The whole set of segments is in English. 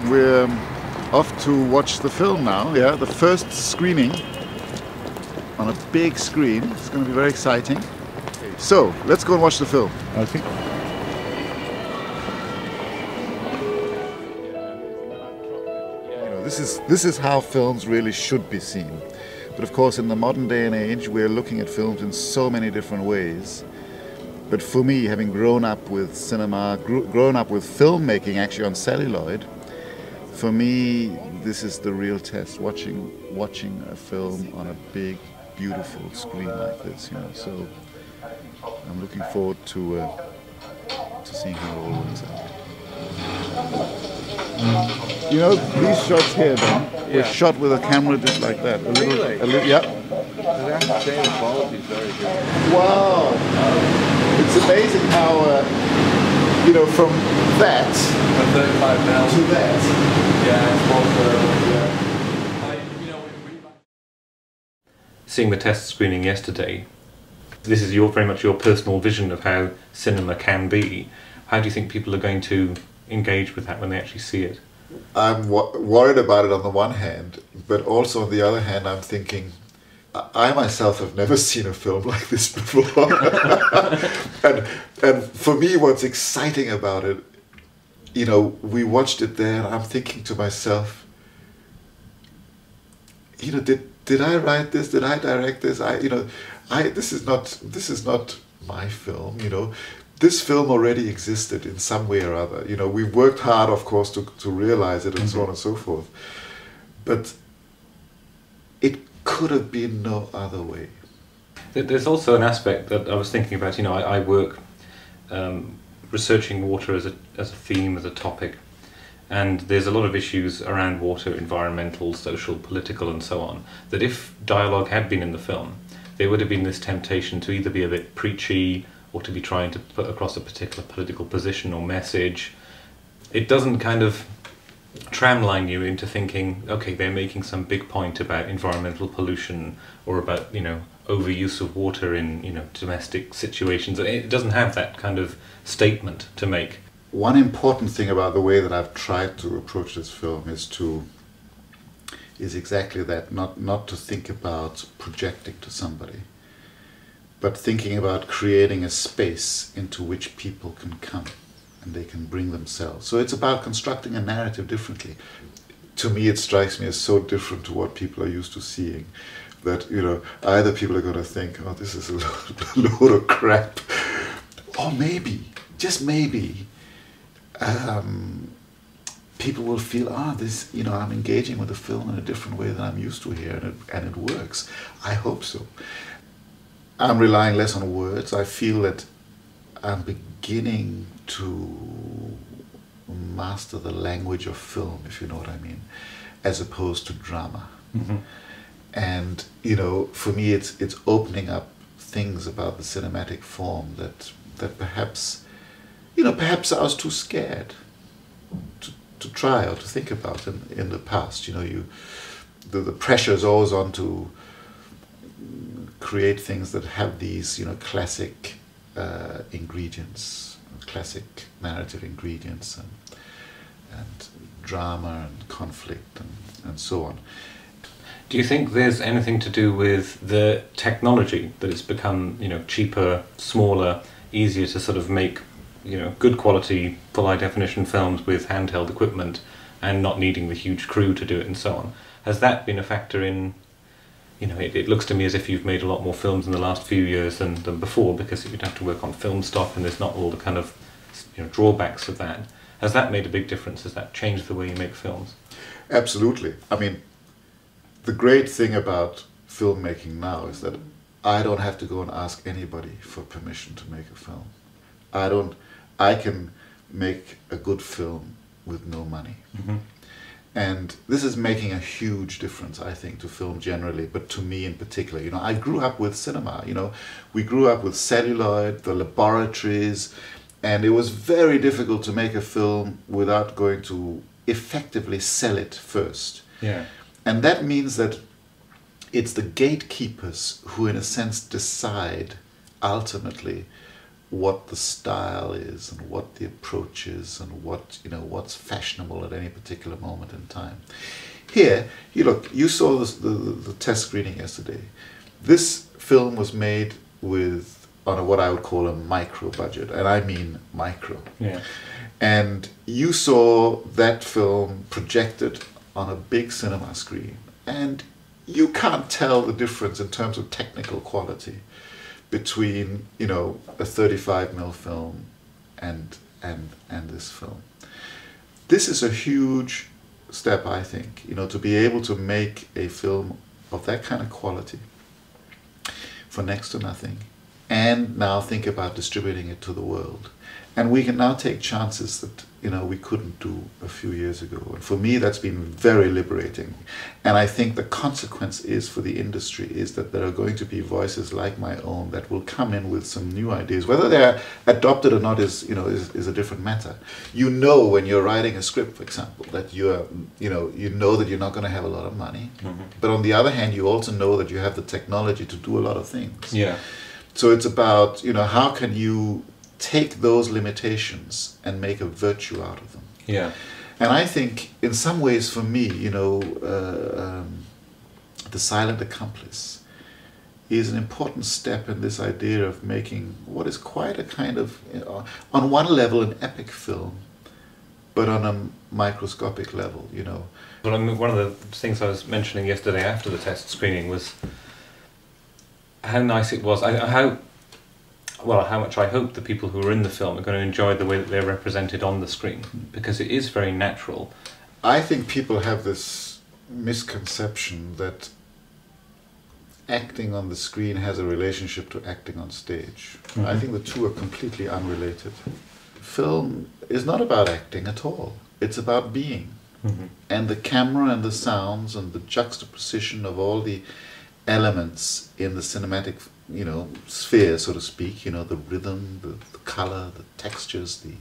we're off to watch the film now. Yeah, the first screening on a big screen. It's going to be very exciting. So let's go and watch the film. Okay. This is how films really should be seen. But of course, in the modern day and age, we're looking at films in so many different ways. But for me, having grown up with cinema, grown up with filmmaking actually on celluloid, for me, this is the real test. Watching a film on a big, beautiful screen like this, you know. So I'm looking forward to seeing how it all works out. You know, these shots here, then, were shot with a camera just like that. Really? Yeah. I have to say the quality is very good. Wow! It's amazing how, you know, from that From 35 now to that. Seeing the test screening yesterday, this is very much your personal vision of how cinema can be. How do you think people are going to engage with that when they actually see it? I'm worried about it on the one hand, but also on the other hand, I'm thinking, I myself have never seen a film like this before. and for me, what's exciting about it, you know, we watched it there, and I'm thinking to myself, you know, did I write this? Did I direct this? This is not my film, you know. This film already existed in some way or other. You know, we worked hard, of course, to realize it and so on and so forth. But it could have been no other way. There's also an aspect that I was thinking about. You know, I work researching water as a theme, as a topic. And there's a lot of issues around water, environmental, social, political, and so on, that if dialogue had been in the film, there would have been this temptation to either be a bit preachy or to be trying to put across a particular political position or message. It doesn't kind of tramline you into thinking, okay, they're making some big point about environmental pollution or about, you know, overuse of water in, you know, domestic situations. It doesn't have that kind of statement to make. One important thing about the way that I've tried to approach this film is exactly that, not to think about projecting to somebody, but thinking about creating a space into which people can come and they can bring themselves. So it's about constructing a narrative differently. To me, it strikes me as so different to what people are used to seeing, that, you know, either people are going to think, oh, this is a load of crap, or maybe, just maybe, people will feel, this, you know, I'm engaging with the film in a different way than I'm used to here, and it works. I hope so. I'm relying less on words. I feel that I'm beginning to master the language of film, if you know what I mean, as opposed to drama. Mm-hmm. And, you know, for me, it's opening up things about the cinematic form that perhaps, you know, perhaps I was too scared to try or to think about in the past. You know, the pressure is always on to create things that have these, you know, classic ingredients, classic narrative ingredients, and drama and conflict and so on. Do you think there's anything to do with the technology, that it's become, you know, cheaper, smaller, easier to sort of make, you know, good quality, full high definition films with handheld equipment and not needing the huge crew to do it and so on? Has that been a factor in, you know, it looks to me as if you've made a lot more films in the last few years than before, because you'd have to work on film stock and there's not all the kind of, you know, drawbacks of that. Has that made a big difference? Has that changed the way you make films? Absolutely. I mean, the great thing about filmmaking now is that I don't have to go and ask anybody for permission to make a film. I can make a good film with no money. Mm-hmm. And this is making a huge difference, I think, to film generally, but to me in particular. You know, I grew up with cinema, you know, we grew up with celluloid, the laboratories, and it was very difficult to make a film without going to effectively sell it first. Yeah. And that means that it's the gatekeepers who, in a sense, decide ultimately what the style is and what the approach is and what, you know, what's fashionable at any particular moment in time. Here, you saw the test screening yesterday. This film was made on what I would call a micro budget, and I mean micro. Yeah. And you saw that film projected on a big cinema screen, and you can't tell the difference in terms of technical quality between, you know, a 35mm film and this film. This is a huge step, I think, you know, to be able to make a film of that kind of quality for next to nothing, and now think about distributing it to the world. And we can now take chances that, you know, we couldn't do a few years ago. And for me, that's been very liberating. And I think the consequence is for the industry is that there are going to be voices like my own that will come in with some new ideas. Whether they're adopted or not is a different matter. You know, when you're writing a script, for example, that you know that you're not going to have a lot of money. Mm-hmm. But on the other hand, you also know that you have the technology to do a lot of things. Yeah. So it's about, you know, how can you take those limitations and make a virtue out of them. Yeah. And I think in some ways for me, you know, the Silent Accomplice is an important step in this idea of making what is quite a kind of, on one level, an epic film, but on a microscopic level, you know. Well, I mean, one of the things I was mentioning yesterday after the test screening was how nice it was, how much I hope the people who are in the film are going to enjoy the way that they're represented on the screen, because it is very natural. I think people have this misconception that acting on the screen has a relationship to acting on stage. Mm-hmm. I think the two are completely unrelated. Film is not about acting at all. It's about being. Mm-hmm. And the camera and the sounds and the juxtaposition of all the elements in the cinematic, you know, sphere, so to speak, you know, the rhythm, the color, the textures, the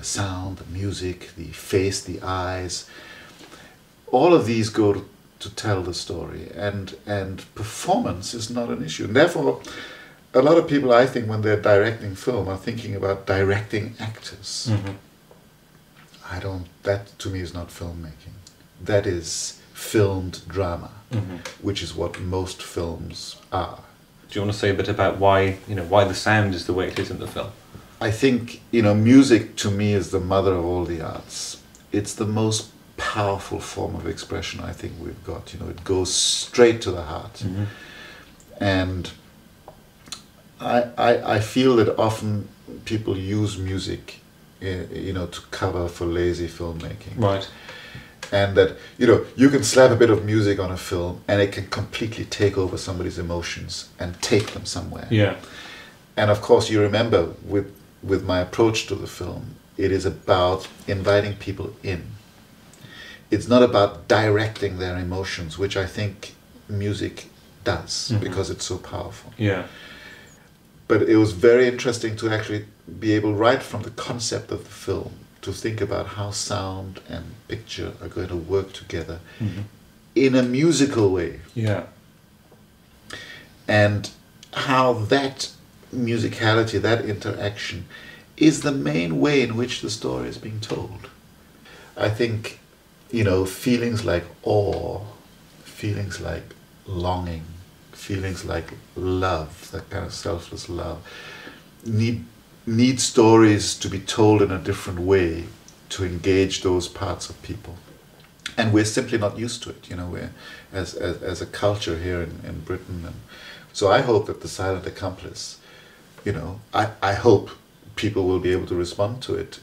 sound, the music, the face, the eyes, all of these go to tell the story, and performance is not an issue. And therefore, a lot of people, I think, when they're directing film, are thinking about directing actors. Mm-hmm. That to me is not filmmaking. That is filmed drama. Mm-hmm. Which is what most films are. Do you want to say a bit about why the sound is the way it is in the film? I think, you know, music to me is the mother of all the arts. It's the most powerful form of expression I think we've got. You know, it goes straight to the heart. Mm-hmm. And I feel that often people use music, you know, to cover for lazy filmmaking. Right. And that, you know, you can slap a bit of music on a film and it can completely take over somebody's emotions and take them somewhere. Yeah. And of course, you remember with my approach to the film, it is about inviting people in. It's not about directing their emotions, which I think music does, mm-hmm. because it's so powerful. Yeah. But it was very interesting to actually be able, right from the concept of the film, to think about how sound and picture are going to work together, mm-hmm. in a musical way. Yeah. And how that musicality, that interaction, is the main way in which the story is being told. I think, you know, feelings like awe, feelings like longing, feelings like love, that kind of selfless love, need stories to be told in a different way to engage those parts of people. And we're simply not used to it, you know, we're as a culture here in Britain. And so I hope that the Silent Accomplice, you know, I hope people will be able to respond to it